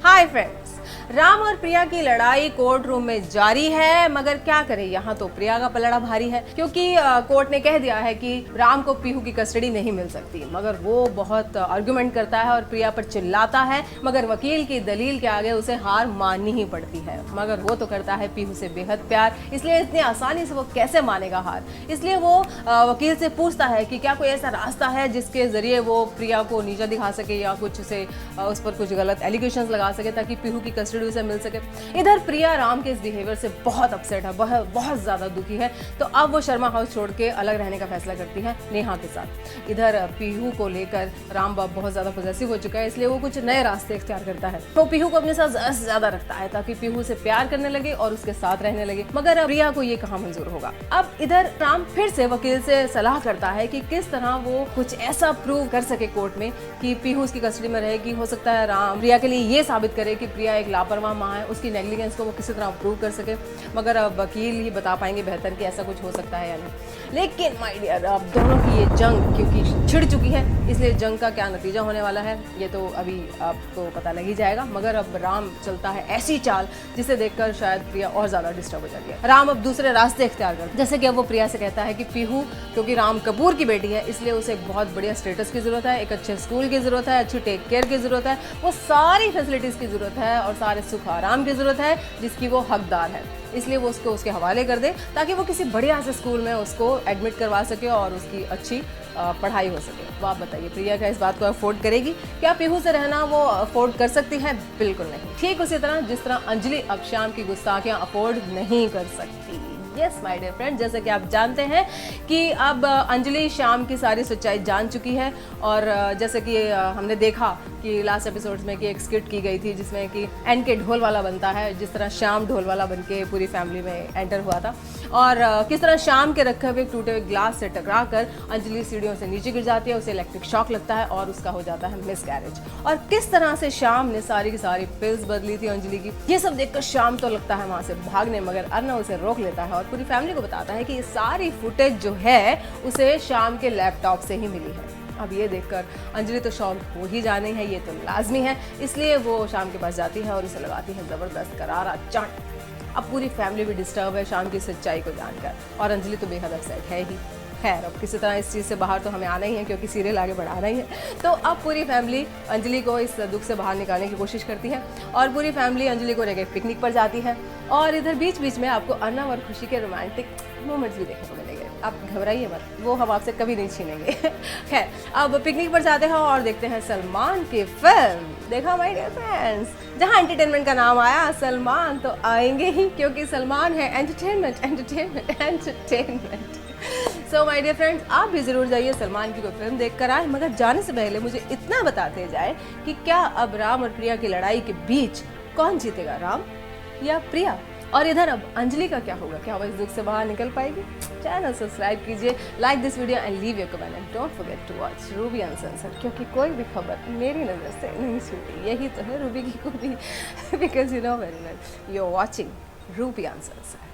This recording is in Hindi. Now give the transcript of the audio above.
हाय फ्रेंड्स, राम और प्रिया की लड़ाई कोर्ट रूम में जारी है। मगर क्या करें, यहाँ तो प्रिया का पलड़ा भारी है क्योंकि कोर्ट ने कह दिया है कि राम को पीहू की कस्टडी नहीं मिल सकती। मगर वो बहुत आर्गुमेंट करता है और प्रिया पर चिल्लाता है, मगर वकील की दलील के आगे उसे हार माननी ही पड़ती है। मगर वो तो करता है पीहू से बेहद प्यार, इसलिए इतनी आसानी से वो कैसे मानेगा हार। इसलिए वो वकील से पूछता है कि क्या कोई ऐसा रास्ता है जिसके जरिए वो प्रिया को नीचा दिखा सके या कुछ उसे उस पर कुछ गलत एलिगेशंस लगा सके ताकि पीहू की कस्टडी उसे मिल सके। इधर प्रिया राम के इस बिहेवियर से बहुत अपसेट है, बहुत ज्यादा दुखी है। तो अब वो शर्मा हाउस छोड़ के अलग रहने का फैसला करती है नेहा के साथ। इधर पीहू को लेकर राम बाब बहुत ज्यादा पॉजेसिव हो चुका है, इसलिए वो कुछ नए रास्ते इख्तियार करता है। तो पीहू को अपने साथ ज्यादा से ज्यादा रखता है ताकि पीहू से प्यार करने लगे और उसके साथ रहने लगे। मगर प्रिया को ये कहाँ मंजूर होगा। अब इधर राम फिर से वकील से सलाह करता है कि किस तरह वो कुछ ऐसा प्रूव कर सके कोर्ट में कि पीहू उसकी कस्टडी में रहेगी। हो सकता है राम प्रिया के लिए ये साबित करे कि प्रिया एक लापरवाह माँ है, उसकी नेग्लिजेंस को वो किसी तरह प्रूव कर सके। मगर अब वकील ही बता पाएंगे बेहतर कि ऐसा कुछ हो सकता है या नहीं। लेकिन माय डियर, अब दोनों की ये जंग क्योंकि छिड़ चुकी है, इसलिए जंग का क्या नतीजा होने वाला है ये तो अभी आपको पता लग ही जाएगा। मगर अब राम चलता है ऐसी चाल जिसे देखकर शायद प्रिया और ज्यादा डिस्टर्ब हो जाती है। राम अब दूसरे रास्ते इख्तियार करता है, जैसे कि अब वो प्रिया से कहता है कि पीहू क्योंकि राम कपूर की बेटी है इसलिए उसे एक बहुत बढ़िया स्टेटस की जरूरत है, एक अच्छे स्कूल की जरूरत है, अच्छी टेक केयर की जरूरत है, वो सारी फैसिलिटीज की जरूरत है और सारे सुख आराम की जरूरत है जिसकी वो हकदार है। इसलिए वो उसको उसके हवाले कर दे ताकि वो किसी बढ़िया से स्कूल में उसको एडमिट करवा सके और उसकी अच्छी पढ़ाई हो सके। तो आप बताइए प्रिया क्या इस बात को अफोर्ड करेगी? क्या पीहू से रहना वो अफोर्ड कर सकती है? बिल्कुल नहीं। ठीक उसी तरह जिस तरह अंजलि अब श्याम की गुस्ताखियां अफोर्ड नहीं कर सकती। यस माय डियर फ्रेंड, जैसे कि आप जानते हैं कि अब अंजलि श्याम की सारी सच्चाई जान चुकी है। और जैसे कि हमने देखा कि लास्ट एपिसोड्स में कि एक स्किट की गई थी जिसमें कि एनके ढोल वाला बनता है, जिस तरह श्याम ढोल वाला बन के पूरी फैमिली में एंटर हुआ था। और किस तरह श्याम के रखे हुए टूटे हुए ग्लास से टकरा कर अंजलि सीढ़ियों से नीचे गिर जाती है, उसे इलेक्ट्रिक शॉक लगता है और उसका हो जाता है मिसकैरेज। और किस तरह से श्याम ने सारी की सारी पिल्स बदली थी अंजलि की, ये सब देखकर श्याम तो लगता है वहां से भागने, मगर अर्नव उसे रोक लेता है और पूरी फैमिली को बताता है कि ये सारी फुटेज जो है उसे श्याम के लैपटॉप से ही मिली है। अब ये देखकर अंजलि तो शॉक हो ही जानी है, ये तो लाजमी है। इसलिए वो श्याम के पास जाती है और उसे लगाती है जबरदस्त करारा चांट। अब पूरी फैमिली भी डिस्टर्ब है श्याम की सच्चाई को जानकर और अंजलि तो बेहद अपसेट है ही। खैर अब किसी तरह इस चीज़ से बाहर तो हमें आना ही है क्योंकि सीरियल आगे बढ़ा रही है। तो अब पूरी फैमिली अंजलि को इस दुख से बाहर निकालने की कोशिश करती है और पूरी फैमिली अंजलि को लेकर पिकनिक पर जाती है। और इधर बीच बीच में आपको अर्नव और खुशी के रोमांटिक मोमेंट्स भी देखने को मिलेंगे। आप घबराइए मत, वो हम आपसे कभी नहीं छीनेंगे। खैर अब पिकनिक पर जाते हैं और देखते हैं सलमान की फिल्म। देखा माय डियर फ्रेंड्स, जहाँ एंटरटेनमेंट का नाम आया सलमान तो आएंगे ही क्योंकि सलमान है entertainment entertainment entertainment. So my dear friends, आप भी जरूर जाइए सलमान की कोई फिल्म देख कर आए। मगर जाने से पहले मुझे इतना बताते जाए कि क्या अब राम और प्रिया की लड़ाई के बीच कौन जीतेगा, राम या प्रिया? और इधर अब अंजलि का क्या होगा? क्या वो इस दुख से बाहर निकल पाएगी? चैनल सब्सक्राइब कीजिए, like this video and leave your comment and don't forget to watch Ruby uncensored, क्योंकि कोई भी खबर मेरी नज़र से नहीं छूटी। यही तो है रूबी की खूबी, because you know very well you are watching Ruby uncensored.